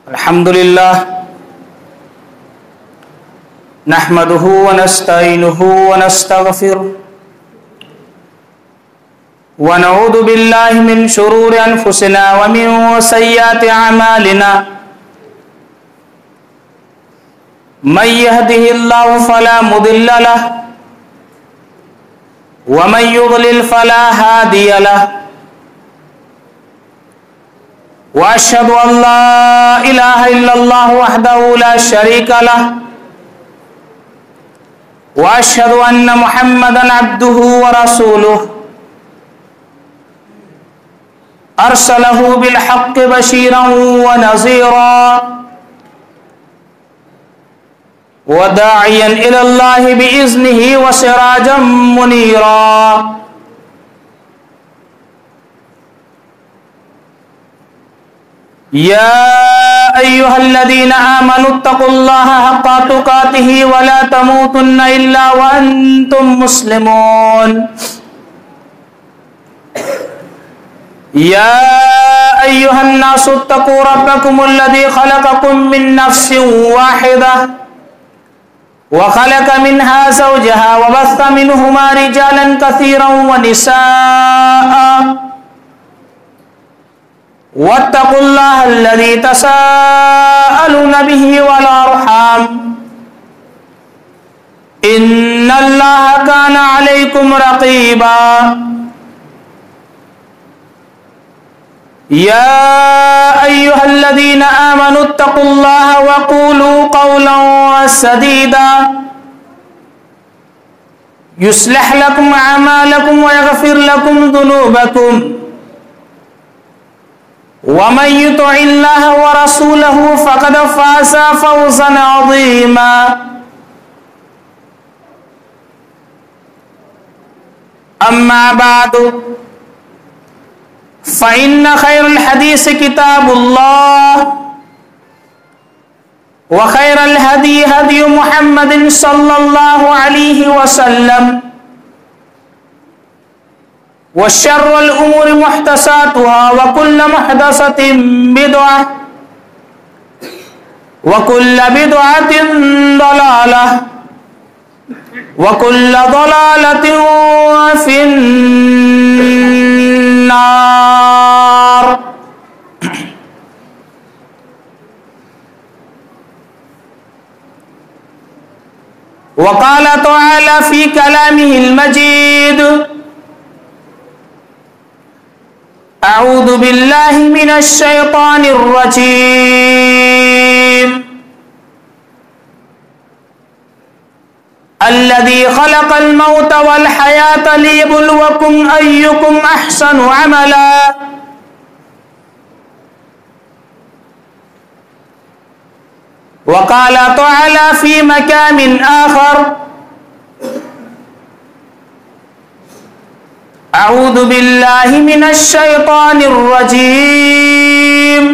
अल्हम्दुलिल्लाह नहमदुहु व नस्तईनुहु व नस्तगफिरुह व नऊदु बिल्लाहि मिन शुरूरि अनफुसिना व मिन सय्यिआति अमालिना मन यहदिहिल्लाहु फला मुदिल्ल लहु व मन युद्लिल फला हादिय लहु व अशहदु अन ला इलाहा इल्लल्लाह वहदहु ला शरीका लहु व अशहदु अन्न मुहम्मदन अब्दुहु व रसूलुहु अरसलहु बिल हक्कि बशीरन व नज़ीरा व दाइयन इलल्लाहि बिइज़्निहि व सिराजम मुनीरा। या अय्युहल्लज़ीना आमनुत्तक़ुल्लाहा हक़्क़ तुक़ातिहि व ला तमूतुन्ना इल्ला व अंतुम मुस्लिमून। या अय्युहन्नासुत्तक़ू रब्बकुमुल्लज़ी ख़लक़कुम मिन नफ़्सिन वाहिदा व ख़लक़ मिन्हा ज़ौजहा व बस्स मिनहुमा रिजालन कसीरन व निसाअ वत्तक़ुल्लाहल्लज़ी तसाअलूना बिही वल अर्हाम इन्नल्लाहा काना अलैकुम रक़ीबा। या अय्युहल्लज़ीना आमनुत्तक़ुल्लाहा व क़ूलू क़ौलन सदीदा युस्लिह लकुम अमालकुम व यग़फ़िर लकुम ज़ुनूबकुम व मन युतिइल्लाह व रसूलहु फ़क़द फ़ाज़ फ़ौज़न अज़ीमा। अम्मा बादु फ़इन्न खैरुल हदीस किताबुल्लाह व खैरुल हदी हदी मुहम्मदिन सल्लल्लाहु अलैहि वसल्लम व शर्रुल उमूरि मुहदसातुहा व कुल्लु मुहदसतिन बिदअह व कुल्लु बिदअतिन दलालह व कुल्लु दलालतिन फिन्नार। व क़ाल तआला फ़ी कलामिहिल मजीद अऊज़ु बिल्लाहि मिनश शैतानिर रजीम अल्लज़ी ख़लक़ल मौत वल हयात लियब्लुवकुम अय्युकुम अहसनु अमला। व क़ाल तआला फ़ी मकामिन आख़र अऊज़ु बिल्लाहि मिनश शैतानिर रजीम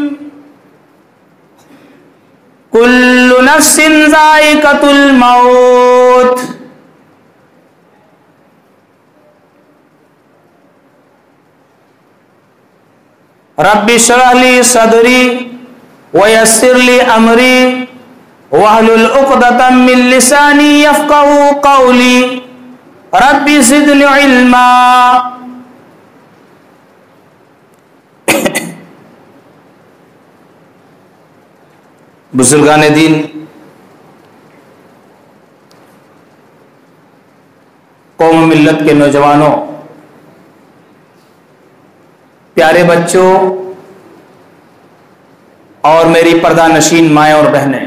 कुल्लु नफ्सिन ज़ाइक़तुल मौत रब्बि इश्रह ली सदरी व यस्सिर ली अमरी वहलुल उक़दतम मिन लिसानी यफ़क़हू क़ौली रब्बि ज़िदनी इल्मा। बुजुर्गान दीन, कौम मिल्लत के नौजवानों, प्यारे बच्चों और मेरी पर्दा नशीन माएँ और बहनें,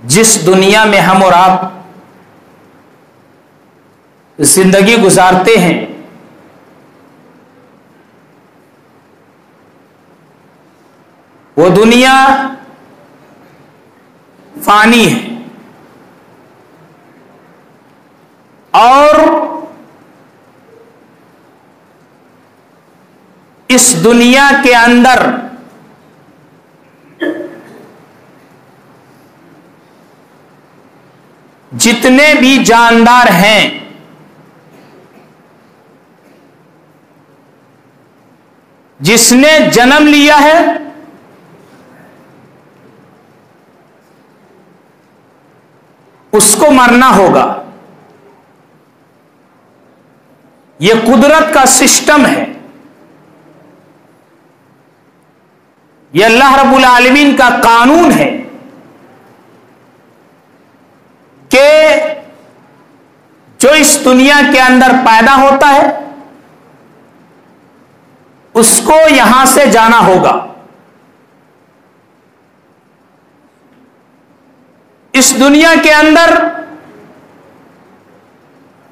जिस दुनिया में हम और आप जिंदगी गुजारते हैं वो दुनिया फानी है और इस दुनिया के अंदर जितने भी जानदार हैं, जिसने जन्म लिया है उसको मरना होगा। यह कुदरत का सिस्टम है, यह अल्लाह रब्बुल आलमीन का कानून है कि जो इस दुनिया के अंदर पैदा होता है उसको यहां से जाना होगा। इस दुनिया के अंदर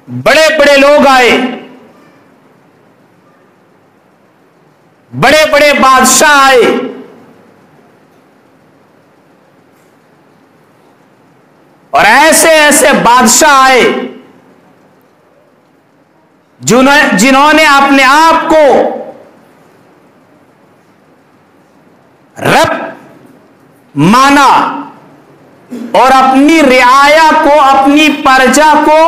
बड़े बड़े लोग आए, बड़े बड़े बादशाह आए, और ऐसे ऐसे बादशाह आए जिन्होंने अपने आप को रब माना और अपनी रियाया को, अपनी प्रजा को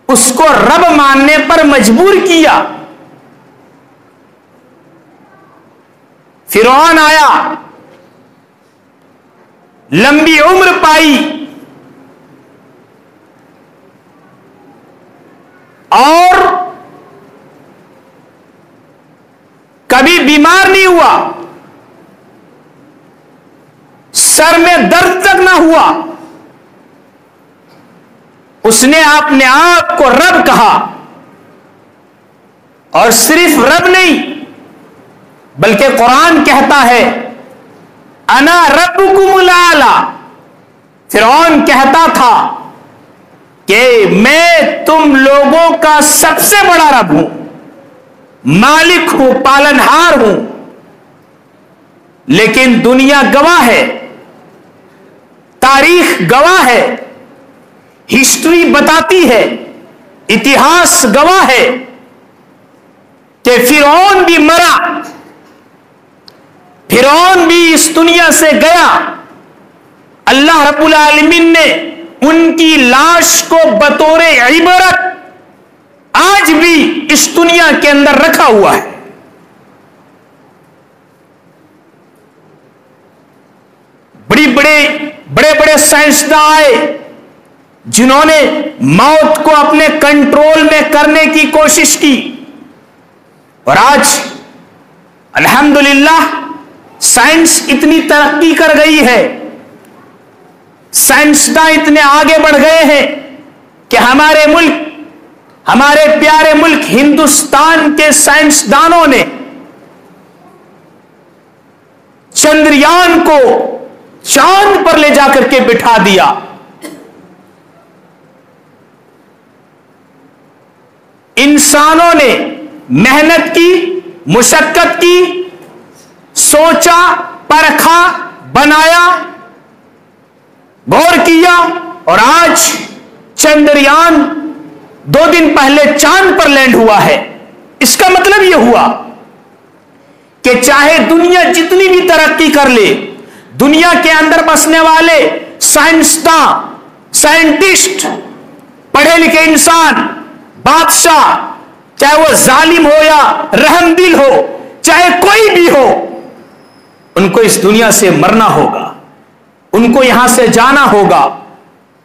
उसको रब मानने पर मजबूर किया। फिरौन आया, लंबी उम्र पाई और कभी बीमार नहीं हुआ, सर में दर्द तक ना हुआ। उसने अपने आप को रब कहा, और सिर्फ रब नहीं बल्कि कुरान कहता है अना रब्बुकुमुल आला। फिरौन कहता था कि मैं तुम लोगों का सबसे बड़ा रब हूं, मालिक हूं, पालनहार हूं। लेकिन दुनिया गवाह है, तारीख गवाह है, हिस्ट्री बताती है, इतिहास गवाह है कि फिरौन भी मरा, फिरौन भी इस दुनिया से गया। अल्लाह रब्बुल आलमीन ने उनकी लाश को बतौर इबरत आज भी इस दुनिया के अंदर रखा हुआ है। बड़े बड़े साइंसदान आए जिन्होंने मौत को अपने कंट्रोल में करने की कोशिश की, और आज अल्हम्दुलिल्लाह साइंस इतनी तरक्की कर गई है, साइंसदान इतने आगे बढ़ गए हैं कि हमारे मुल्क, हमारे प्यारे मुल्क हिंदुस्तान के साइंसदानों ने चंद्रयान को चांद पर ले जाकर के बिठा दिया। इंसानों ने मेहनत की, मुशक्कत की, सोचा, परखा, बनाया, गौर किया, और आज चंद्रयान 2 दिन पहले चांद पर लैंड हुआ है। इसका मतलब यह हुआ कि चाहे दुनिया जितनी भी तरक्की कर ले, दुनिया के अंदर बसने वाले साइंसदान, साइंटिस्ट, पढ़े लिखे इंसान, बादशाह, चाहे वो जालिम हो या रहमदिल हो, चाहे कोई भी हो, उनको इस दुनिया से मरना होगा, उनको यहां से जाना होगा।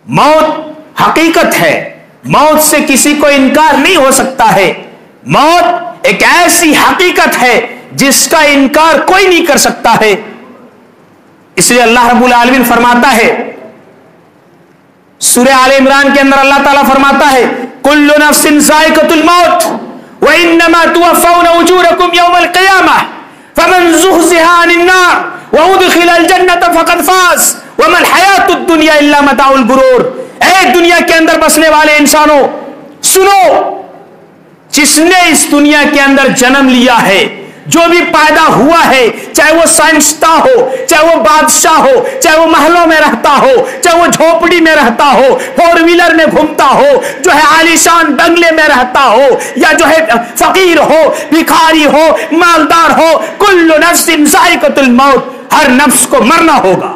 मौत हकीकत है, मौत से किसी को इनकार नहीं हो सकता है। मौत एक ऐसी हकीकत है जिसका इनकार कोई नहीं कर सकता है। इसलिए अल्लाह रब्बुल आलमीन फरमाता है सूरह आले इमरान के अंदर, अल्लाह ताला फरमाता है कुल्लु नफ्सिन ज़ाइक़तुल मौत व इन्नमा तुवफ़्फ़ौना उजूरकुम यौमल क़ियामह फमन ज़ुहज़िहा अनिन नार व उदख़िलल जन्नत फ़क़द फ़ाज़ व मल हयातुद दुनिया इल्ला मताउल गुरूर। ऐ दुनिया के अंदर बसने वाले इंसानों, सुनो, जिसने इस दुनिया के अंदर जन्म लिया है, जो भी पैदा हुआ है, चाहे वो साइंसदान हो, चाहे वो बादशाह हो, चाहे वो महलों में रहता हो, चाहे वो झोपड़ी में रहता हो, 4 व्हीलर में घूमता हो, जो है आलीशान बंगले में रहता हो, या जो है फकीर हो, भिखारी हो, मालदार हो, कुल्लु नफ्सिन ज़ाइक़तुल मौत, हर नफ्स को मरना होगा।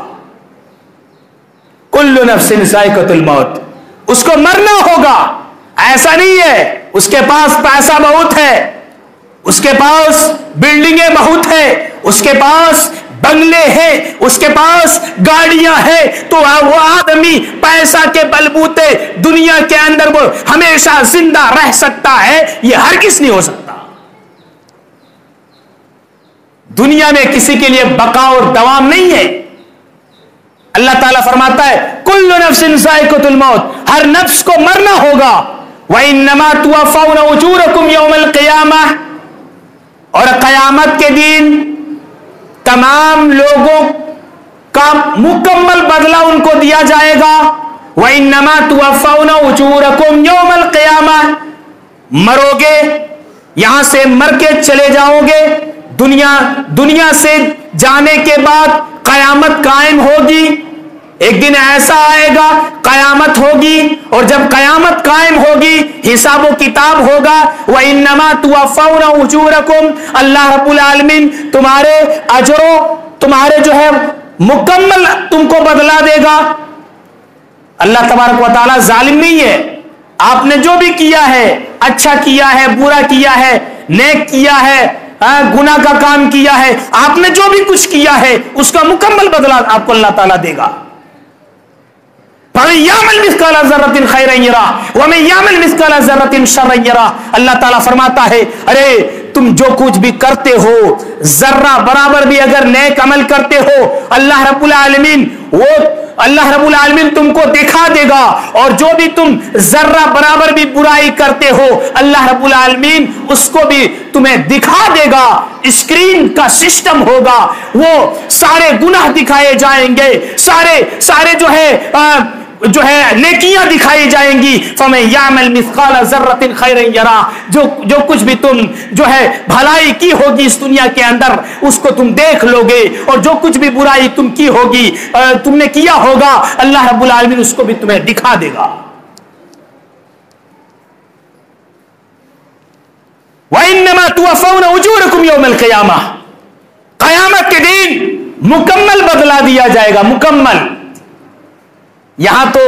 कुल्लु नफ्सिन ज़ाइक़तुल मौत, उसको मरना होगा। ऐसा नहीं है उसके पास पैसा बहुत है, उसके पास बिल्डिंगें बहुत है, उसके पास बंगले हैं, उसके पास गाड़ियां हैं, तो वो आदमी पैसा के बलबूते दुनिया के अंदर वो हमेशा जिंदा रह सकता है, ये हरगिज़ नहीं हो सकता। दुनिया में किसी के लिए बका और दवाम नहीं है। अल्लाह ताला फरमाता है कुल्लु नफ्सिन ज़ाइक़तुल मौत, हर नफ्स को मरना होगा। व इन्नमा तुवफ़्फ़ौना उजूरकुम यौमल क़ियामह, और क़यामत के दिन तमाम लोगों का मुकम्मल बदला उनको दिया जाएगा। व इन्नमा तुवफ़्फ़ौना उजूरकुम यौमल क़ियामह, मरोगे, यहां से मर के चले जाओगे, दुनिया से जाने के बाद कयामत कायम होगी। एक दिन ऐसा आएगा कयामत होगी, और जब कयामत कायम होगी हिसाब व किताब होगा। व इन्नमा तुवफ़्फ़ौना उजूरकुम, अल्लाह रब्बुल आलमीन तुम्हारे अजरों, तुम्हारे जो है मुकम्मल तुमको बदला देगा। अल्लाह तबारक व तआला जालिम नहीं है। आपने जो भी किया है, अच्छा किया है, बुरा किया है, नेक किया है, गुनाह का काम किया है, आपने जो भी कुछ किया है उसका मुकम्मल बदला आपको अल्लाह ताला देगा। अल्लाह ताला फरमाता है अरे तुम जो कुछ भी करते हो, जर्रा बराबर भी अगर नेक अमल करते हो, अल्लाह रब्बुल आलमीन तुमको दिखा देगा, और जो भी तुम जर्रा बराबर भी बुराई करते हो अल्लाह रब्बुल आलमीन उसको भी तुम्हें दिखा देगा। स्क्रीन का सिस्टम होगा, वो सारे गुनाह दिखाए जाएंगे, सारे जो है नेकियां दिखाई जाएंगी। फमन यामल मिस्काल ज़र्रतिन खैरन यरा, जो कुछ भी तुम जो है भलाई की होगी इस दुनिया के अंदर उसको तुम देख लोगे, और जो कुछ भी बुराई तुम की होगी, तुमने किया होगा, अल्लाह रब्बुल आलमीन उसको भी तुम्हें दिखा देगा। व इन्नमा तुवफ़्फ़ौना उजूरकुम यौमल क़ियामह, क़यामत के दिन मुकम्मल बदला दिया जाएगा, मुकम्मल। यहां तो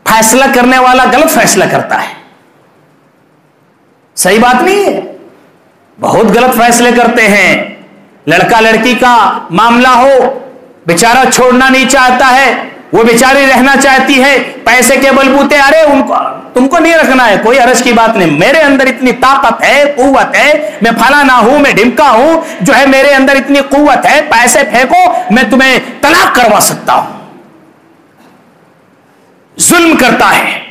फैसला करने वाला गलत फैसला करता है, सही बात नहीं है, बहुत गलत फैसले करते हैं। लड़का लड़की का मामला हो, बेचारा छोड़ना नहीं चाहता है, वो बेचारी रहना चाहती है, पैसे के बलबूते, अरे तुमको नहीं रखना है, कोई हर्ज की बात नहीं, मेरे अंदर इतनी ताकत है, कुव्वत है, मैं फलाना हूं, मैं ढिमका हूं, जो है मेरे अंदर इतनी कुव्वत है, पैसे फेंको, मैं तुम्हें तलाक करवा सकता हूं। जुल्म करता है,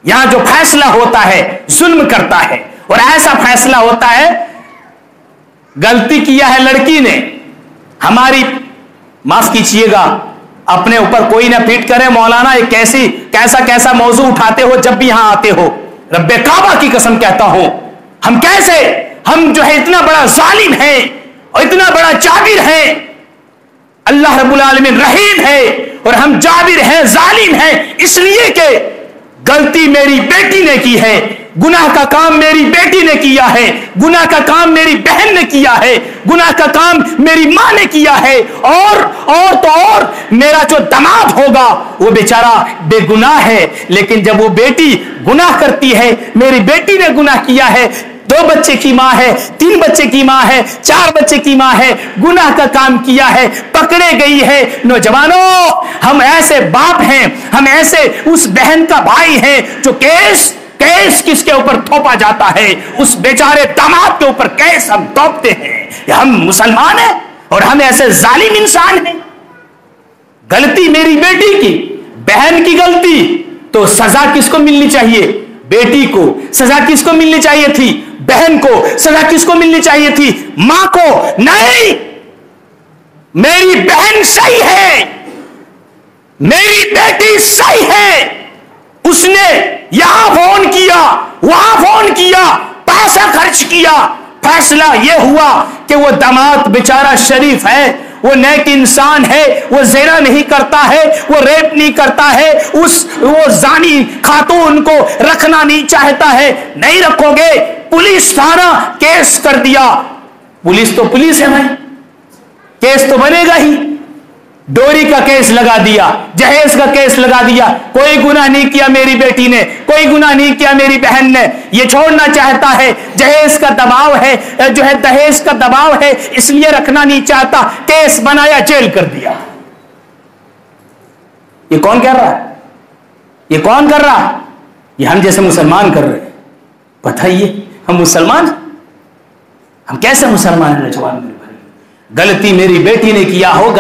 यहां जो फैसला होता है जुल्म करता है, और ऐसा फैसला होता है, गलती किया है लड़की ने, हमारी माफ कीजिएगा अपने ऊपर कोई ना पीट करे मौलाना, एक कैसा मौजू उठाते हो जब भी यहां आते हो, रब्बे काबा की कसम कहता हूं, हम जो है इतना बड़ा जालिम है और इतना बड़ा जाबिर है। अल्लाह रब्बुल आलमीन रहीम है और हम जाबिर हैं, जालिम हैं, इसलिए कि गलती मेरी बेटी ने की है, गुनाह का काम मेरी बेटी ने किया है, गुनाह का काम मेरी बहन ने किया है, गुनाह का काम मेरी मां ने किया है, और मेरा जो दामाद होगा वो बेचारा बेगुनाह है, लेकिन जब वो बेटी गुनाह करती है, मेरी बेटी ने गुनाह किया है, 2 बच्चे की मां है, 3 बच्चे की मां है, 4 बच्चे की मां है, गुनाह का काम किया है, पकड़े गई है। नौजवानों, हम ऐसे बाप हैं, हम ऐसे उस बहन का भाई हैं जो केस किसके ऊपर थोपा जाता है, उस बेचारे दामाद के ऊपर केस हम थोपते हैं। हम मुसलमान हैं और हम ऐसे जालिम इंसान हैं। गलती मेरी बेटी की, बहन की गलती, तो सजा किसको मिलनी चाहिए? बेटी को। सजा किसको मिलनी चाहिए थी? बहन को। सजा किसको मिलनी चाहिए थी? मां को। नहीं, मेरी बहन सही है, मेरी बेटी सही है, उसने यहां फोन किया, वहां फोन किया, पैसा खर्च किया, फैसला यह हुआ कि वो दामाद बेचारा शरीफ है, वो नेक इंसान है, वो ज़िना नहीं करता है, वो रेप नहीं करता है, वो जानी खातून को रखना नहीं चाहता है। नहीं रखोगे, पुलिस थाना केस कर दिया। पुलिस तो पुलिस है भाई, केस तो बनेगा ही। डोरी का केस लगा दिया, जहेज का केस लगा दिया। कोई गुनाह नहीं किया मेरी बेटी ने, कोई गुनाह नहीं किया मेरी बहन ने, ये छोड़ना चाहता है, जहेज का दबाव है, जो है दहेज का दबाव है, इसलिए रखना नहीं चाहता, केस बनाया, जेल कर दिया। ये कौन कर रहा है? ये कौन कर रहा है? ये हम जैसे मुसलमान कर रहे हैं। बताइए, हम मुसलमान, हम कैसे मुसलमान हैं? नौजवान मेरे भाई, गलती मेरी बेटी ने किया हो,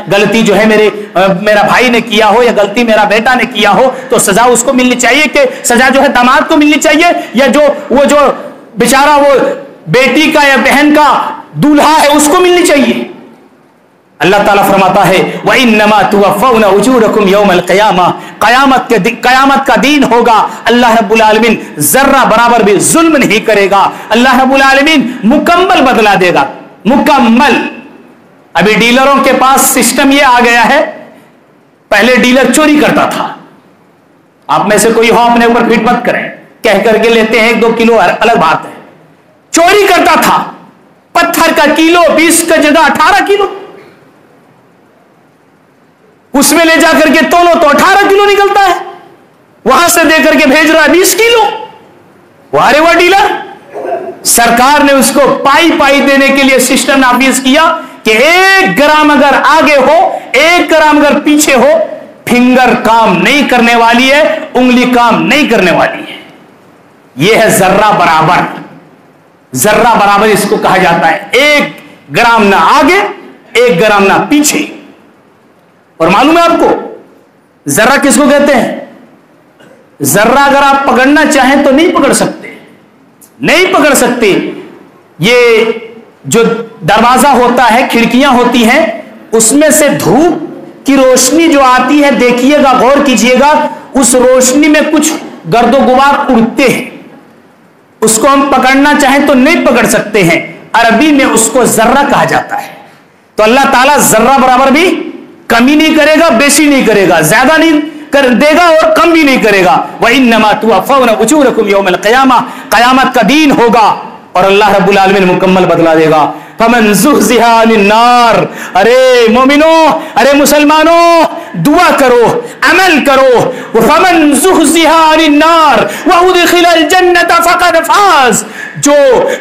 गलती जो है मेरा भाई ने किया हो, या गलती मेरा बेटा ने किया हो, तो सजा उसको मिलनी चाहिए कि सजा जो है दामाद को मिलनी चाहिए, या जो बेचारा वो बेटी का या बहन का दूल्हा है उसको मिलनी चाहिए? अल्लाह ताला फरमाता है व इन्नमा तुवफ़्फ़ौना उजूरकुम यौमल क़ियामा, क़यामत का दिन होगा, अल्लाह रब्बुल आलमीन जर्रा बराबर भी जुल्म नहीं करेगा, अल्लाह रब्बुल आलमीन मुकम्मल बदला देगा, मुकम्मल। अभी डीलरों के पास सिस्टम यह आ गया है, पहले डीलर चोरी करता था। आप में से कोई हो अपने ऊपर फिट मत करें, कह करके लेते हैं 1-2 किलो अलग बात है। चोरी करता था, पत्थर का किलो 20 का जगह 18 किलो, उसमें ले जाकर के तोलो तो 18 किलो निकलता है, वहां से दे करके भेज रहा है 20 किलो। वारे वाह डीलर। सरकार ने उसको पाई देने के लिए सिस्टम नाफिज किया कि 1 ग्राम अगर आगे हो, 1 ग्राम अगर पीछे हो, फिंगर काम नहीं करने वाली है, उंगली काम नहीं करने वाली है। यह है जर्रा बराबर। जर्रा बराबर इसको कहा जाता है, 1 ग्राम ना आगे, 1 ग्राम ना पीछे। और मालूम है आपको जर्रा किसको कहते हैं? जर्रा अगर आप पकड़ना चाहें तो नहीं पकड़ सकते, नहीं पकड़ सकते। ये जो दरवाजा होता है, खिड़कियां होती हैं, उसमें से धूप की रोशनी जो आती है, देखिएगा, गौर कीजिएगा, उस रोशनी में कुछ गर्दो गुबार उड़ते हैं, उसको हम पकड़ना चाहें तो नहीं पकड़ सकते हैं। अरबी में उसको जर्रा कहा जाता है। तो अल्लाह ताला जर्रा बराबर भी कमी नहीं करेगा, बेशी नहीं करेगा, ज्यादा नहीं कर देगा और कम भी नहीं करेगा। व इन्नमा तुवफ़्फ़ौना उजूरकुम यौमल क़ियामा, क़यामत का दिन होगा और अल्लाह रब्बुल आलमीन मुकम्मल बदला देगा। फमन ज़ुहज़िहा अनिन नार, अरे मोमिनो, अरे मुसलमानों, दुआ करो, अमल करो। फमन ज़ुहज़िहा अनिन नार व उदख़िलल जन्नत फ़क़द फ़ाज़, जो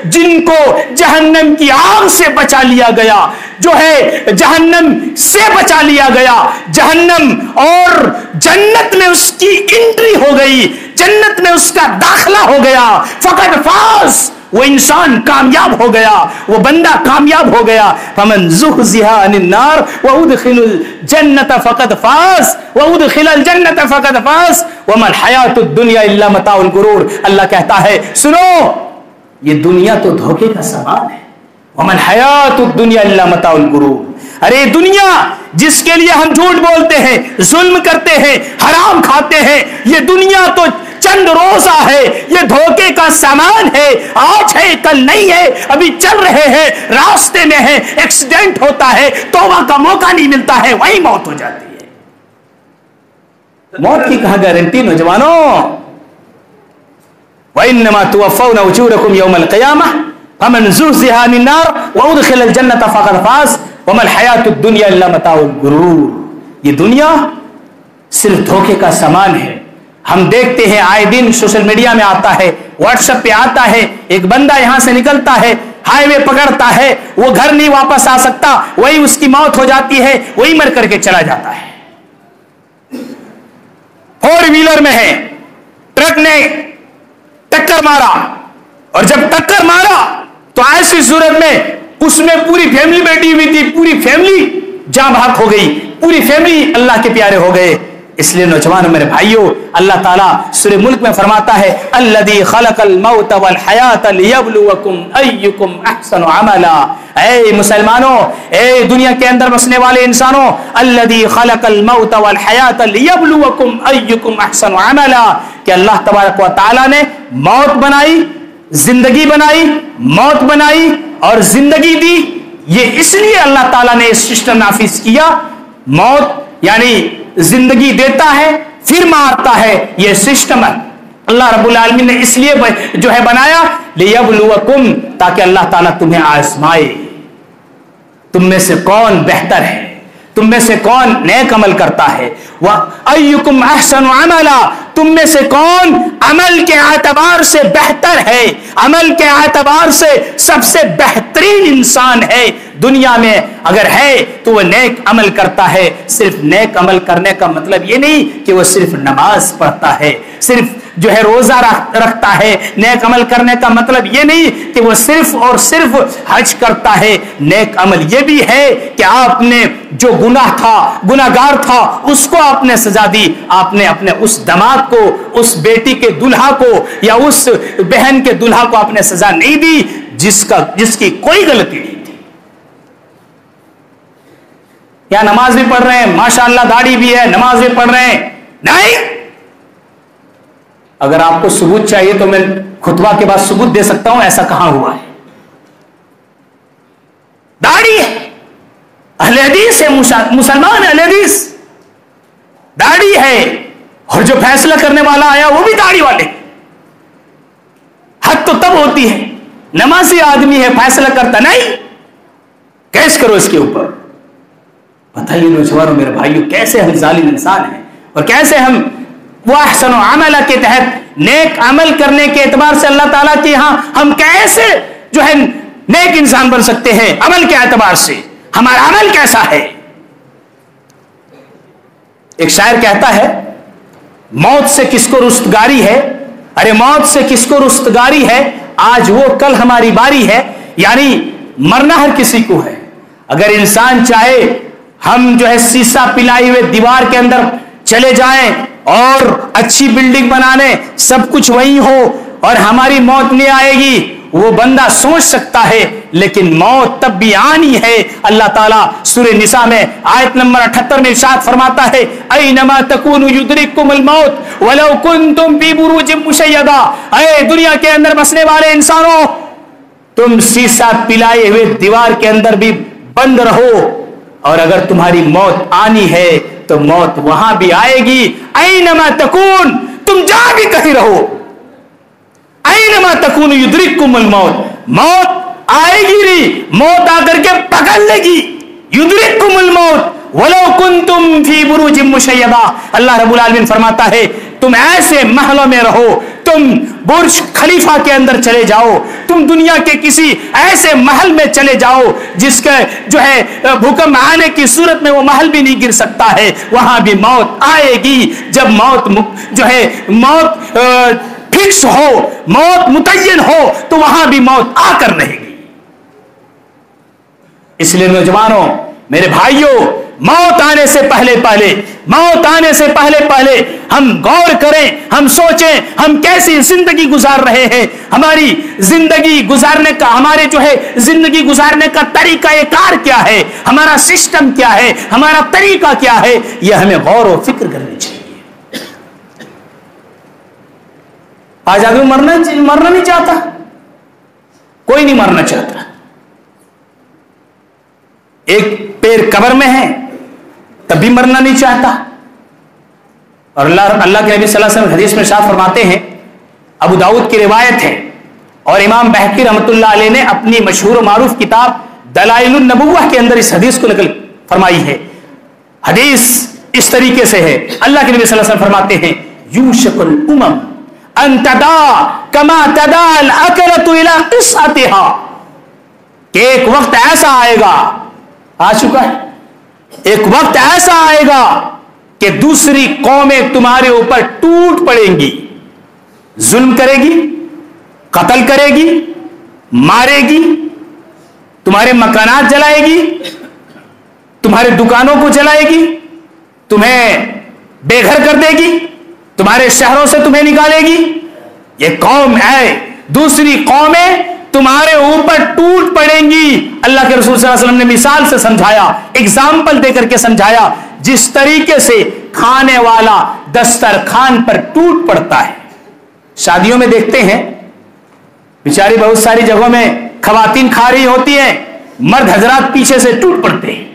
जिनको जहन्नम की आग से बचा लिया गया, जो है जहन्नम से बचा लिया गया, जहन्नम और जन्नत में उसकी एंट्री हो गई, जन्नत में उसका दाखिला हो गया, फ़क़द फ़ाज़, वो इंसान कामयाब हो गया, वो बंदा कामयाब हो गया। फमन ज़ुहज़िहा अनिन नार व उदख़िलल जन्नत फ़क़द फ़ाज़ व उदख़िलल जन्नत फ़क़द फ़ाज़ वमल हयातुद दुनिया इल्ला मताउल गुरूर। अल्लाह कहता है, सुनो, ये दुनिया तो धोखे का सामान है। वमल हयातुद दुनिया इल्ला मताउल गुरूर। अरे दुनिया जिसके लिए हम झूठ बोलते हैं, जुल्म करते हैं, हराम खाते हैं, ये दुनिया तो चंद रोजा है, ये धोखे का सामान है। आज है कल नहीं है, अभी चल रहे हैं, रास्ते में है, एक्सीडेंट होता है, तौबा का मौका नहीं मिलता है, वही मौत हो जाती है। मौत की कहां गारंटी नौजवानों? व इन्नमा तुवफ़्फ़ौना उजूरकुम यौमल क़ियामा फमन ज़ुहज़िहा अनिन नार व उदख़िलल जन्नत फ़क़द फ़ाज़ वमल हयातुद दुनिया इल्ला मताउल गुरूर। ये दुनिया सिर्फ धोखे का सामान है। हम देखते हैं आए दिन सोशल मीडिया में आता है, व्हाट्सएप पे आता है, एक बंदा यहां से निकलता है, हाईवे पकड़ता है, वो घर नहीं वापस आ सकता, वही उसकी मौत हो जाती है, वही मर करके चला जाता है। 4 व्हीलर में है, ट्रक ने टक्कर मारा, और जब टक्कर मारा तो ऐसी सूरत में उसमें पूरी फैमिली बैठी हुई थी, पूरी फैमिली जान भाग हो गई, पूरी फैमिली अल्लाह के प्यारे हो गए। इसलिए नौजवानों मेरे भाइयों, अल्लाह ताला सूरह मुल्क में फरमाता है, अल्लज़ी खलक़ल मौत वल हयात लियब्लुवकुम अय्युकुम अहसनु अमला। ऐ मुसलमानों, ऐ दुनिया के अंदर बसने वाले इंसानों, अल्लज़ी खलक़ल मौत वल हयात लियब्लुवकुम अय्युकुम अहसनु अमला, कि अल्लाह तबारक व तआला ने मौत बनाई, जिंदगी बनाई, मौत बनाई और जिंदगी दी। ये इसलिए अल्लाह ताला ने इस सिस्टम नाफिज किया। मौत यानी जिंदगी देता है फिर मारता है, यह सिस्टम अल्लाह रब्बुल आलमीन ने इसलिए जो है बनाया, लियब्लुवकुम, ताकि अल्लाह ताला तुम्हें आजमाए, तुम में से कौन बेहतर है, तुम में से कौन नेक अमल करता है? वह अय्युकुम अहसनु अमला, तुम में से कौन अमल के एतबार से बेहतर है, अमल के एतबार से सबसे बेहतरीन इंसान है दुनिया में अगर है तो वह नेक अमल करता है। सिर्फ नेक अमल करने का मतलब ये नहीं कि वह सिर्फ नमाज पढ़ता है, सिर्फ जो है रोजा रखता है। नेक अमल करने का मतलब ये नहीं कि वह सिर्फ और सिर्फ हज करता है। नेक अमल ये भी है कि आपने जो गुनाह था, गुनाहगार था, उसको आपने सजा दी, आपने अपने उस दामाद को, उस बेटी के दुल्हा को या उस बहन के दुल्हा को आपने सजा नहीं दी जिसकी कोई गलती नहीं थी। या नमाज भी पढ़ रहे हैं, माशाअल्लाह दाढ़ी भी है, नमाज भी पढ़ रहे हैं, नहीं। अगर आपको सबूत चाहिए तो मैं खुतबा के बाद सबूत दे सकता हूं, ऐसा कहां हुआ है? दाढ़ी है, अहले हदीस है, मुसलमान अहले हदीस, दाढ़ी है, और जो फैसला करने वाला आया वो भी दाढ़ी वाले। हद तो तब होती है, नमाजी आदमी है, फैसला करता नहीं। कैस करो इसके ऊपर। बताइए नौजवानों, मेरे भाइयों, कैसे हम जालिम इंसान हैं और कैसे हम वहसन अमला के तहत नेक अमल करने के एतबार से अल्लाह ताला के यहां हम कैसे जो है नेक इंसान बन सकते हैं। अमल के एतबार से हमारा अमल कैसा है? एक शायर कहता है, मौत से किसको रुस्तगारी है, अरे मौत से किसको रुस्तगारी है, आज वो कल हमारी बारी है। यानी मरना हर किसी को है। अगर इंसान चाहे हम जो है शीशा पिलाई हुए दीवार के अंदर चले जाएं और अच्छी बिल्डिंग बनाने, सब कुछ वही हो और हमारी मौत नहीं आएगी, वो बंदा सोच सकता है, लेकिन मौत तब भी आनी है। अल्लाह ताला सूरह निसा में आयत नंबर 78 में इरशाद फरमाता है, ऐनमा तकूनु युद्रिकुमुल मौत वलौ कुंतुम फी बुरूजिम मुशय्यदा। ऐ दुनिया के अंदर बसने वाले इंसानों, तुम शीशा पिलाए हुए दीवार के अंदर भी बंद रहो, और अगर तुम्हारी मौत आनी है तो मौत वहां भी आएगी। ऐनमा तकून, तुम जहां भी कहीं रहो, ऐनमा तकून युद्रिकुमुल मौत, मौत आएगी नहीं, मौत आकर के पकड़ लेगी। युद्रिकुमुल मौत वलौ कुंतुम फी बुरूजिम मुशय्यदा। अल्लाह रब्बुल आलमीन फरमाता है, तुम ऐसे महलों में रहो, तुम बुर्ज खलीफा के अंदर चले जाओ, तुम दुनिया के किसी ऐसे महल में चले जाओ जिसके जो है भूकंप आने की सूरत में वो महल भी नहीं गिर सकता है, वहां भी मौत आएगी। जब मौत जो है मौत फिक्स हो, मौत मुतय्यन हो, तो वहां भी मौत आकर रहेगी। इसलिए नौजवानों, मेरे भाइयों, मौत आने से पहले मौत आने से पहले हम गौर करें, हम सोचें हम कैसी जिंदगी गुजार रहे हैं, हमारी जिंदगी गुजारने का, हमारे जो है जिंदगी गुजारने का तरीका कार क्या है, हमारा सिस्टम क्या है, हमारा तरीका क्या है, यह हमें गौर और फिक्र करनी चाहिए। आज आदमी मरना नहीं चाहता, कोई नहीं मरना चाहता। एक पैर कब्र में है तब भी मरना नहीं चाहता। और अल्लाह के नबी सल्लल्लाहु अलैहि वसल्लम हदीस में इरशाद फरमाते हैं, अबू दाऊद की रिवायत है और इमाम बहकी रहमतुल्लाह अलैह ने अपनी मशहूर मारूफ किताब दलाइलुन नबुव्वह के अंदर इस हदीस को नकल फरमाई है। हदीस इस तरीके से है, अल्लाह के नबी सल्लल्लाहु अलैहि वसल्लम फरमाते हैं, यूशकुल उमम अन तदा कमा तदा अल अकलतु इला क़िस्अतिहा, कि एक वक्त ऐसा आएगा, आ चुका है, एक वक्त ऐसा आएगा कि दूसरी कौमें तुम्हारे ऊपर टूट पड़ेंगी, जुल्म करेगी, कत्ल करेगी, मारेगी, तुम्हारे मकानात जलाएगी, तुम्हारे दुकानों को जलाएगी, तुम्हें बेघर कर देगी, तुम्हारे शहरों से तुम्हें निकालेगी। ये कौम है, दूसरी कौमें तुम्हारे ऊपर टूट पड़ेंगी। अल्लाह के रसूल सल्लल्लाहु अलैहि वसल्लम ने मिसाल से समझाया, एग्जाम्पल देकर के समझाया, जिस तरीके से खाने वाला दस्तरखान पर टूट पड़ता है। शादियों में देखते हैं बेचारी बहुत सारी जगहों में खवातीन खा रही होती हैं, मर्द हजरात पीछे से टूट पड़ते हैं।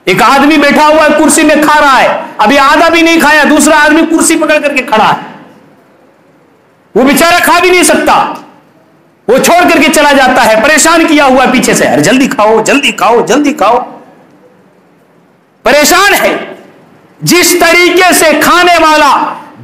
एक आदमी बैठा हुआ है, कुर्सी में खा रहा है, अभी आधा भी नहीं खाया, दूसरा आदमी कुर्सी पकड़ करके खड़ा है, वो बेचारा खा भी नहीं सकता, वो छोड़ करके चला जाता है, परेशान किया हुआ पीछे से, अरे जल्दी खाओ जल्दी खाओ जल्दी खाओ। परेशान है। जिस तरीके से खाने वाला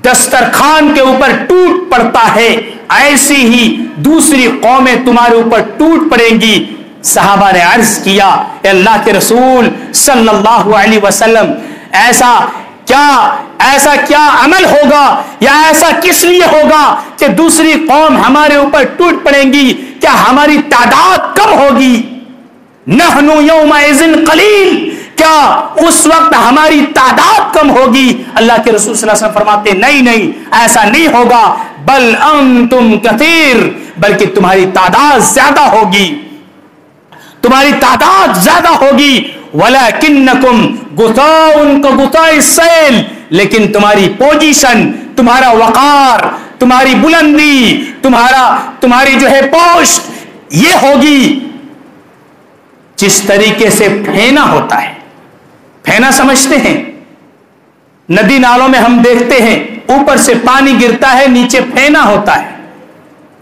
दस्तरखान के ऊपर टूट पड़ता है, ऐसी ही दूसरी कौमें तुम्हारे ऊपर टूट पड़ेंगी। सहाबा ने अर्ज किया, अल्लाह के रसूल सल्लल्लाहु अलैहि वसल्लम, ऐसा क्या अमल होगा या ऐसा किस लिए होगा कि दूसरी कौम हमारे ऊपर टूट पड़ेंगी? क्या हमारी तादाद कम होगी? नहनु यौमइज़िन कलील, क्या उस वक्त हमारी तादाद कम होगी? अल्लाह के रसूल सल्लल्लाहु अलैहि वसल्लम फरमाते, नहीं, ऐसा नहीं होगा। बल अंतुम कसीर, बल्कि तुम्हारी तादाद ज्यादा होगी, तुम्हारी तादाद ज्यादा होगी। वलाकिन्नकुम गुसाउन का गुसाइस सैल, लेकिन तुम्हारी पोजीशन, तुम्हारा वकार, तुम्हारी बुलंदी, तुम्हारी जो है पोस्ट, ये होगी जिस तरीके से फेना होता है। फेना समझते हैं? नदी नालों में हम देखते हैं ऊपर से पानी गिरता है, नीचे फेना होता है,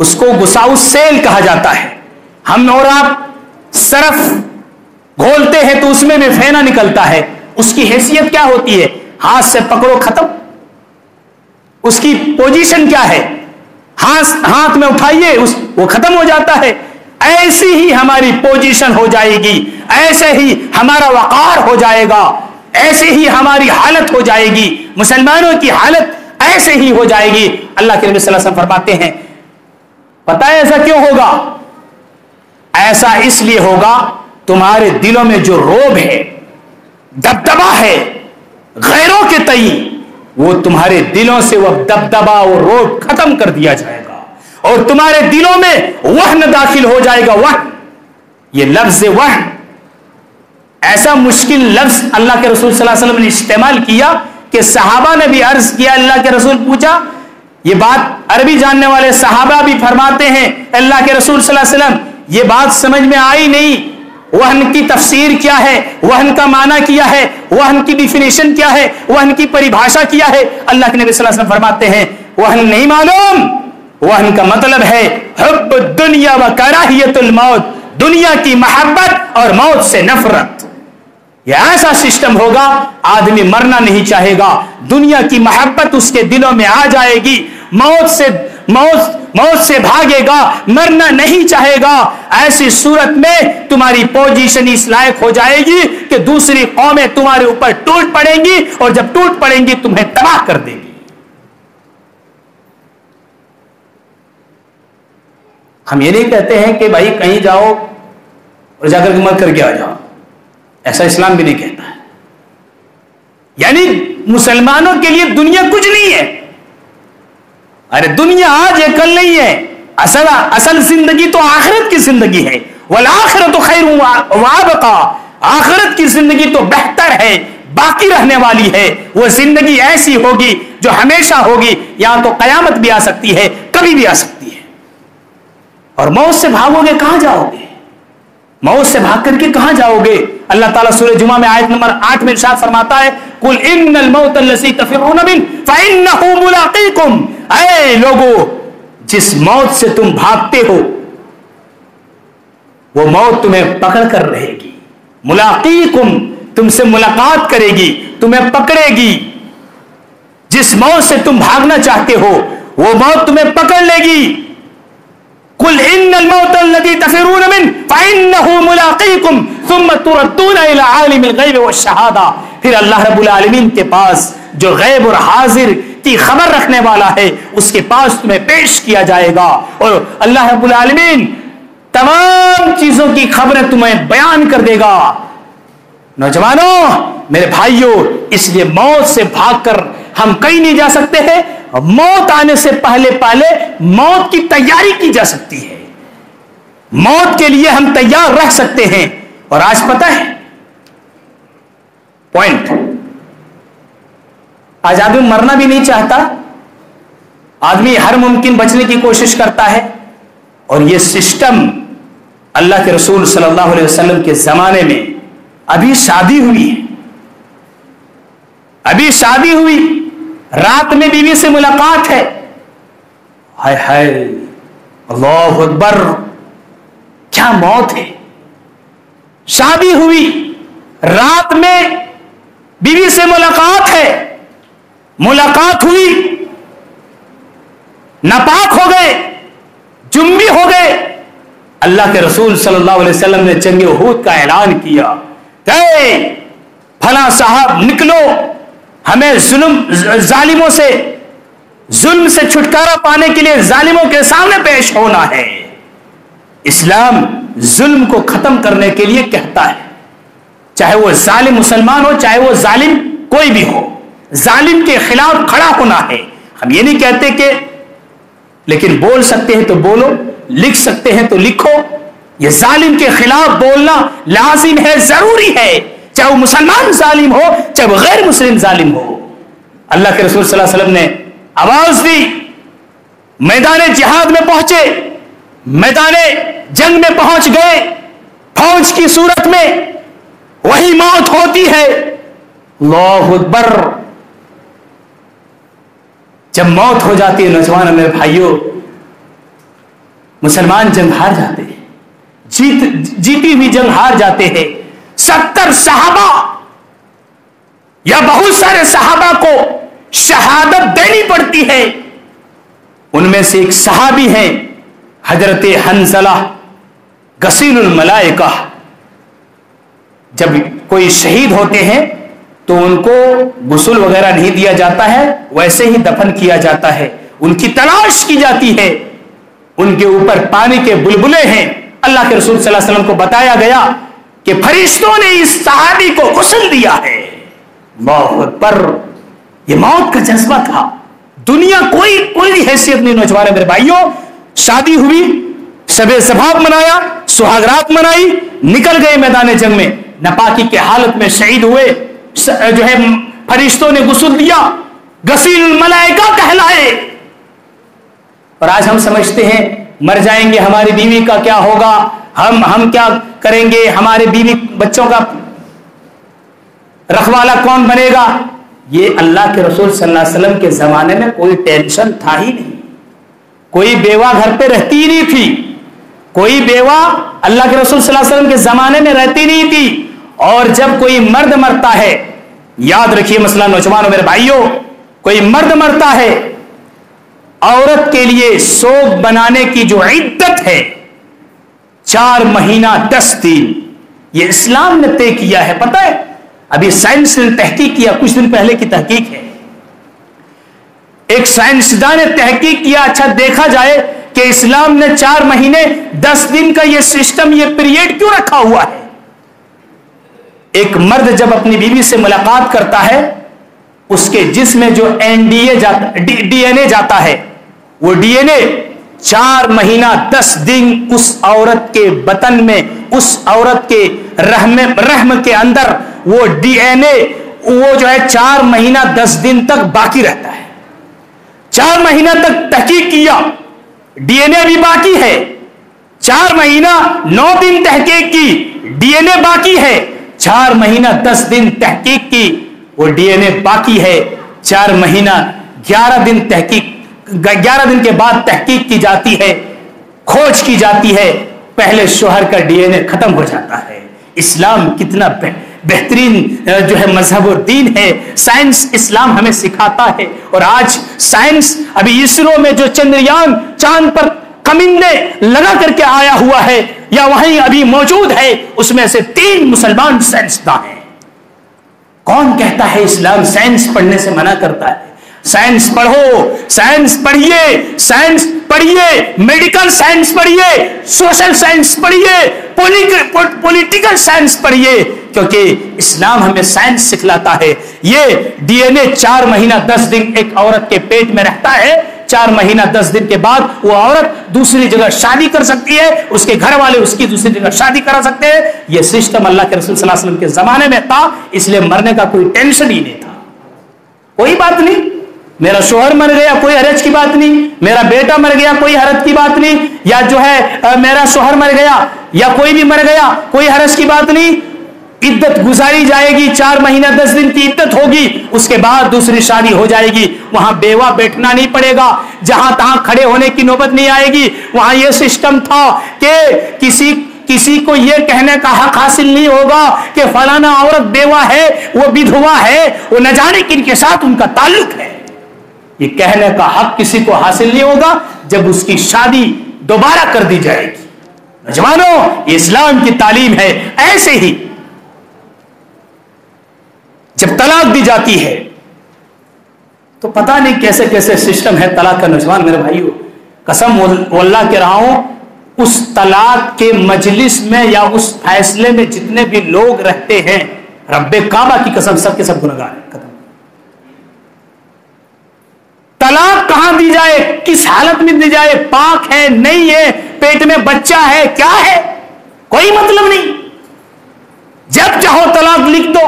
उसको गुसाउ सेल कहा जाता है। हम और आप सरफ घोलते हैं तो उसमें भी फेना निकलता है। उसकी हैसियत क्या होती है? हाथ से पकड़ो खत्म। उसकी पोजीशन क्या है? हाथ में उठाइए, वो खत्म हो जाता है। ऐसी ही हमारी पोजीशन हो जाएगी, ऐसे ही हमारा वकार हो जाएगा, ऐसे ही हमारी हालत हो जाएगी, मुसलमानों की हालत ऐसे ही हो जाएगी। अल्लाह के नबी सल्लल्लाहु अलैहि वसल्लम फरमाते हैं, पता है ऐसा क्यों होगा? ऐसा इसलिए होगा, तुम्हारे दिलों में जो रोब है, दबदबा है गैरों के तई, वो तुम्हारे दिलों से वो दबदबा, वो रोब खत्म कर दिया जाएगा और तुम्हारे दिलों में वहन दाखिल हो जाएगा। वहन, ये लफ्ज वहन ऐसा मुश्किल लफ्ज अल्लाह के रसूल सल्लल्लाहु अलैहि वसल्लम ने इस्तेमाल किया कि सहाबा ने भी अर्ज किया, अल्लाह के रसूल पूछा, ये बात अरबी जानने वाले सहाबा भी फरमाते हैं, अल्लाह के रसूल सल्लल्लाहु अलैहि वसल्लम ये बात समझ में आई नहीं, वहन की तफसीर क्या है, वहन का माना क्या है, वहन की डिफिनेशन क्या है, वहन की परिभाषा क्या है? अल्लाह के नबी सल्लल्लाहु अलैहि वसल्लम फरमाते हैं, वहन नहीं मालूम, वहन का मतलब है हुब्ब दुनिया व कराहियतुल मौत, दुनिया की मोहब्बत और मौत से नफरत। यह ऐसा सिस्टम होगा, आदमी मरना नहीं चाहेगा, दुनिया की मोहब्बत उसके दिलों में आ जाएगी, मौत से भागेगा, मरना नहीं चाहेगा। ऐसी सूरत में तुम्हारी पोजीशन इस लायक हो जाएगी कि दूसरी कौमें तुम्हारे ऊपर टूट पड़ेंगी और जब टूट पड़ेंगी तुम्हें तबाह कर देगी। हम ये नहीं कहते हैं कि भाई कहीं जाओ और जाकर मर करके आ जाओ, ऐसा इस्लाम भी नहीं कहता है। यानी मुसलमानों के लिए दुनिया कुछ नहीं है। अरे दुनिया आज है, कल नहीं है। असल जिंदगी तो आखिरत की जिंदगी है। वल आखिरतु खैरुन व अबका, आखिरत की जिंदगी तो बेहतर है, बाकी रहने वाली है। वो जिंदगी ऐसी होगी जो हमेशा होगी। यहां तो कयामत भी आ सकती है, कभी भी आ सकती है। और मौत से भागोगे कहां जाओगे? मौत से भाग करके कहां जाओगे? अल्लाह ताला सूरह जुमा में आयत नंबर 8 में इरशाद फरमाता है, कुल इन्नल मौत अल्लज़ी तफिरून मिन फइन्नहु मुलाक़ीकुम, ऐ लोगो, जिस मौत से तुम भागते हो वो मौत तुम्हें पकड़ कर रहेगी। मुलाक़ीकुम, तुमसे मुलाकात करेगी, तुम्हें पकड़ेगी। जिस मौत से तुम भागना चाहते हो वो मौत तुम्हें पकड़ लेगी। कुल इन्नल मौत अल्लज़ी तफिरून मिन फइन्नहु मुलाक़ीकुम सुम्मा तुरद्दून इला आलिमिल गैब वश्शहादा, फिर अल्लाह रब्बुल आलमीन के पास जो गैब और हाजिर की खबर रखने वाला है उसके पास तुम्हें पेश किया जाएगा और अल्लाह रब्बुल आलमीन तमाम चीजों की खबरें तुम्हें बयान कर देगा। नौजवानों, मेरे भाइयों, इसलिए मौत से भागकर हम कहीं नहीं जा सकते हैं। मौत आने से पहले पहले मौत की तैयारी की जा सकती है। मौत के लिए हम तैयार रह सकते हैं। और आज पता है पॉइंट, आज आदमी मरना भी नहीं चाहता, आदमी हर मुमकिन बचने की कोशिश करता है। और यह सिस्टम अल्लाह के रसूल सल्लल्लाहु अलैहि वसल्लम के जमाने में अभी शादी हुई है, अभी शादी हुई, रात में बीवी से मुलाकात है। हाय हाय, अल्लाहु अकबर, क्या मौत है। शादी हुई, रात में बीवी से मुलाकात है, मुलाकात हुई, नापाक हो गए, जुम्बी हो गए। अल्लाह के रसूल सल्लल्लाहु अलैहि वसल्लम ने जंग उहद का ऐलान किया, गए फला साहब निकलो, हमें जालिमों से, जुल्म से छुटकारा पाने के लिए जालिमों के सामने पेश होना है। इस्लाम जुल्म को खत्म करने के लिए कहता है, चाहे वो जालिम मुसलमान हो, चाहे वो जालिम कोई भी हो, जालिम के खिलाफ खड़ा होना है। हम ये नहीं कहते कि, लेकिन बोल सकते हैं तो बोलो, लिख सकते हैं तो लिखो। ये जालिम के खिलाफ बोलना लाजिम है, जरूरी है, चाहे वो मुसलमान जालिम हो, चाहे वो गैर मुस्लिम जालिम हो। अल्लाह के रसूल सल्लल्लाहु अलैहि वसल्लम ने आवाज दी, मैदान जिहाद में पहुंचे, मैदान जंग में पहुंच गए, फौज की सूरत में वही मौत होती है। अल्लाहु अकबर। जब मौत हो जाती है नौजवान मेरे भाइयों, मुसलमान जंग हार जाते हैं, जीती हुई जंग हार जाते हैं। 70 सहाबा या बहुत सारे सहाबा को शहादत देनी पड़ती है। उनमें से एक सहाबी हैं हजरत हंज़ला गसीलुल मलाइका। जब कोई शहीद होते हैं तो उनको गुस्ल वगैरह नहीं दिया जाता है, वैसे ही दफन किया जाता है। उनकी तलाश की जाती है, उनके ऊपर पानी के बुलबुले हैं। अल्लाह के रसूल सल्लल्लाहु अलैहि वसल्लम को बताया गया कि फरिश्तों ने इस सहाबी को गुस्ल दिया है। अल्लाहु अकबर। ये मौत का जज्बा था। दुनिया कोई हैसियत नहीं नौजवान मेरे भाइयों। शादी हुई, शबे ज़बाब मनाया, सुहागरात मनाई, निकल गए मैदान जंग में, नापाकी के हालत में शहीद हुए। जो है फरिश्तों ने गुस्ल दिया, गसीलुल मलाइका कहलाए। और आज हम समझते हैं मर जाएंगे, हमारी बीवी का क्या होगा, हम क्या करेंगे, हमारे बीवी बच्चों का रखवाला कौन बनेगा। ये अल्लाह के रसूल सल्लल्लाहु अलैहि वसल्लम के जमाने में कोई टेंशन था ही नहीं। कोई बेवा घर पे रहती ही नहीं थी, कोई बेवा अल्लाह के रसूल सल्लल्लाहु अलैहि वसल्लम के जमाने में रहती नहीं थी। और जब कोई मर्द मरता है, याद रखिए मसला नौजवानों मेरे भाइयों, कोई मर्द मरता है, औरत के लिए सोग बनाने की जो इद्दत है 4 महीना 10 दिन, ये इस्लाम ने तय किया है। पता है, अभी साइंस ने तहकीक किया, कुछ दिन पहले की तहकीक है, एक साइंसदान ने तहकीक किया। अच्छा देखा जाए कि इस्लाम ने 4 महीने 10 दिन का ये सिस्टम, ये पीरियड क्यों रखा हुआ है। एक मर्द जब अपनी बीवी से मुलाकात करता है, उसके जिस्म में जो डीएनए जाता है, वो डीएनए 4 महीना 10 दिन उस औरत के बतन में, उस औरत के रहम के अंदर वो डीएनए, वो जो है 4 महीना 10 दिन तक बाकी रहता है। 4 महीना तक तहकीक किया, डीएनए भी बाकी है। 4 महीना 9 दिन तहकीक की, डीएनए बाकी है। 4 महीना 10 दिन तहकीक की, वो डीएनए बाकी है। 4 महीना 11 दिन तहकीक, 11 दिन के बाद तहकीक की जाती है, खोज की जाती है, पहले शोहर का डीएनए खत्म हो जाता है। इस्लाम कितना बेहतरीन जो है मजहब और दीन है। साइंस इस्लाम हमें सिखाता है। और आज साइंस, अभी इसरो में जो चंद्रयान चांद पर कमिंदे लगा करके आया हुआ है या वहीं अभी मौजूद है, उसमें से 3 मुसलमान साइंसदान हैं। कौन कहता है इस्लाम साइंस पढ़ने से मना करता है। साइंस पढ़ो, साइंस पढ़िए, साइंस पढ़िए, मेडिकल साइंस पढ़िए, सोशल साइंस पढ़िए, पॉलिटिकल साइंस पढ़िए, क्योंकि इस्लाम हमें साइंस सिखलाता है। ये डीएनए 4 महीना 10 दिन एक औरत के पेट में रहता है। 4 महीना 10 दिन के बाद वो औरत दूसरी जगह शादी कर सकती है, उसके घर वाले उसकी दूसरी जगह शादी करा सकते हैं। यह सिस्टम अल्लाह के रसूल सल्लल्लाहु अलैहि वसल्लम के जमाने में था, इसलिए मरने का कोई टेंशन ही नहीं था। कोई बात नहीं, मेरा शोहर मर गया, कोई हरज की बात नहीं, मेरा बेटा मर गया, कोई हरज की बात नहीं, या जो है मेरा शोहर मर गया या कोई भी मर गया, कोई हरज की बात नहीं। इद्दत गुजारी जाएगी, 4 महीना 10 दिन की इद्दत होगी, उसके बाद दूसरी शादी हो जाएगी। वहां बेवा बैठना नहीं पड़ेगा, जहां तहां खड़े होने की नौबत नहीं आएगी। वहां यह सिस्टम था कि किसी को यह कहने का हक हासिल नहीं होगा कि फलाना औरत बेवा है, वो विधवा है, वो न जाने किनके साथ उनका ताल्लुक है। ये कहने का हक किसी को हासिल नहीं होगा जब उसकी शादी दोबारा कर दी जाएगी। नौजवानों, इस्लाम की तालीम है। ऐसे ही जब तलाक दी जाती है तो पता नहीं कैसे कैसे सिस्टम है तलाक का। नौजवान मेरे भाइयों, कसम वल्लाह के रहा हूं, उस तलाक के मजलिस में या उस फैसले में जितने भी लोग रहते हैं, रब्बे काबा की कसम सबके सब गुनहगार हैं। तलाक कहां दी जाए, किस हालत में दी जाए, पाक है नहीं है, पेट में बच्चा है, क्या है, कोई मतलब नहीं। जब चाहो तलाक लिख दो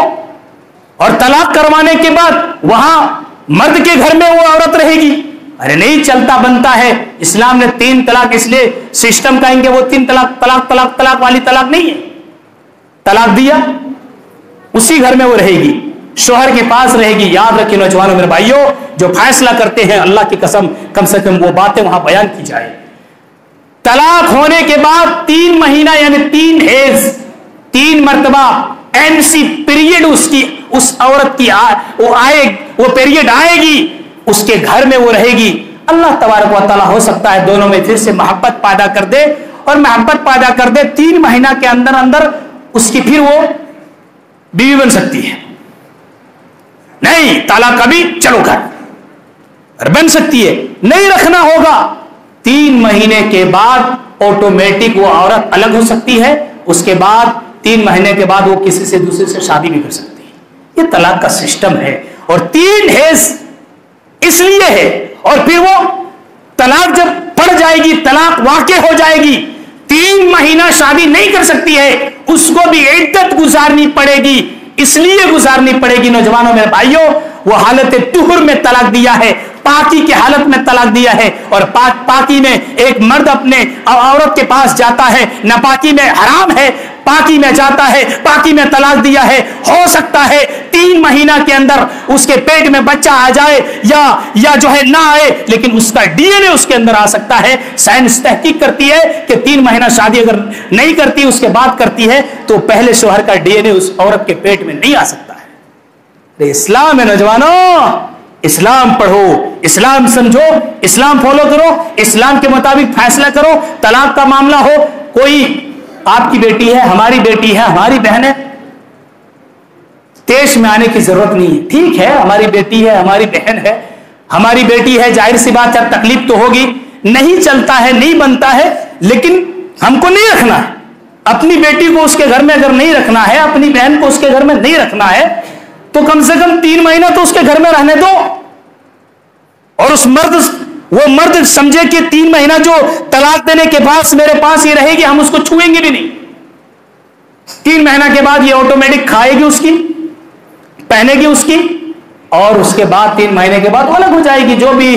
और तलाक करवाने के बाद वहां मर्द के घर में वो औरत रहेगी। अरे नहीं चलता बनता है। इस्लाम ने 3 तलाक इसलिए सिस्टम कहेंगे वो 3 तलाक तलाक तलाक तलाक वाली तलाक नहीं है। तलाक दिया, उसी घर में वो रहेगी, शोहर के पास रहेगी। याद रखिए नौजवानों मेरे भाइयों, जो फैसला करते हैं अल्लाह की कसम कम से कम वो बातें वहां बयान की जाए। तलाक होने के बाद 3 महीना यानी 3 हेज, 3 मरतबा एमसी पीरियड उसकी उस औरत की वो पीरियड आएगी, उसके घर में वो रहेगी। अल्लाह तबारक व तआला हो सकता है दोनों में फिर से मोहब्बत पैदा कर दे, और मोहब्बत पैदा कर दे 3 महीना के अंदर अंदर उसकी फिर वो बीवी बन सकती है। नहीं तालाक कभी चलो घर बन सकती है, नहीं रखना होगा। 3 महीने के बाद ऑटोमेटिक वो औरत अलग हो सकती है। उसके बाद 3 महीने के बाद वो किसी से दूसरे से शादी भी कर सकती है। ये तलाक का सिस्टम है। और 3 हेज इसलिए है, और फिर वो तलाक जब पड़ जाएगी, तलाक वाक़ई हो जाएगी, 3 महीना शादी नहीं कर सकती है, उसको भी इद्दत गुजारनी पड़ेगी। इसलिए गुजारनी पड़ेगी नौजवानों मेरे भाइयों, वो हालत तुहर में तलाक दिया है, पाकी की हालत में तलाक दिया है। और पाकी में एक मर्द अपने औरत के पास जाता है, नापाकी में हराम है, पाकी में जाता है, पाकी में तलाक दिया है। हो सकता है 3 महीना के अंदर उसके पेट में बच्चा आ जाए या जो है ना आए, लेकिन उसका डीएनए उसके अंदर आ सकता है। साइंस तहकीक करती है कि 3 महीना शादी अगर नहीं करती, उसके बाद करती है, तो पहले शोहर का डीएनए उस औरत के पेट में नहीं आ सकता है। इस्लाम है नौजवानों, इस्लाम पढ़ो, इस्लाम समझो, इस्लाम फॉलो करो, इस्लाम के मुताबिक फैसला करो। तलाक का मामला हो, कोई आपकी बेटी है, हमारी बेटी है, हमारी बहन है, तेज में आने की जरूरत नहीं है। ठीक है, हमारी बेटी है, हमारी बहन है, हमारी बेटी है, जाहिर सी बात है तकलीफ तो होगी, नहीं चलता है, नहीं बनता है, लेकिन हमको नहीं रखना है। अपनी बेटी को उसके घर में अगर नहीं रखना है, अपनी बहन को उसके घर में नहीं रखना है, तो कम से कम 3 महीना तो उसके घर में रहने दो। और उस वो मर्द समझे कि 3 महीना जो तलाक देने के बाद मेरे पास ही रहेगी, हम उसको छुएंगे भी नहीं। 3 महीना के बाद ये ऑटोमेटिक खाएगी उसकी, पहनेगी उसकी, और उसके बाद 3 महीने के बाद अलग हो जाएगी। जो भी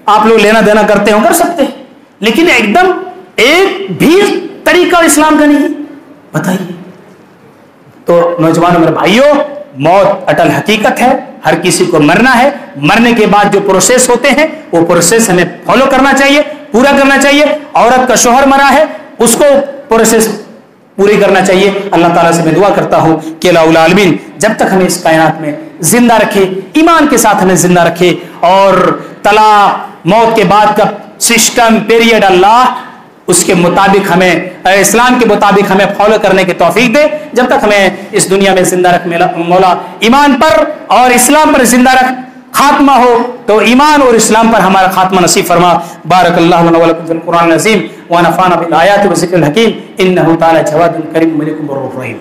आप लोग लेना देना करते हो कर सकते हैं, लेकिन एकदम एक भी तरीका इस्लाम का नहीं। बताइए। तो नौजवानों मेरे भाइयों, मौत अटल हकीकत है, हर किसी को मरना है। मरने के बाद जो प्रोसेस होते हैं वो प्रोसेस हमें फॉलो करना चाहिए, पूरा करना चाहिए। औरत का शोहर मरा है, उसको प्रोसेस पूरी करना चाहिए। अल्लाह ताला से मैं दुआ करता हूं कि अल्लाहुल आलमीन जब तक हमें इस कायनात में जिंदा रखे, ईमान के साथ हमें जिंदा रखे, और तलाक मौत के बाद का सिस्टम पीरियड अल्लाह उसके मुताबिक हमें, इस्लाम के मुताबिक हमें फॉलो करने की तौफीक दे। जब तक हमें इस दुनिया में जिंदा रख मौला, ईमान पर और इस्लाम पर जिंदा रख, खात्मा हो तो ईमान और इस्लाम पर हमारा खात्मा नसीब फरमा। बारकल्लाहु लना व लकुम फिल कुरानिल अज़ीम व नफ़अना बिल आयाति व ज़िक्रिल हकीम इन्नहु तआला जवादुन करीम मलिकुर रहीम।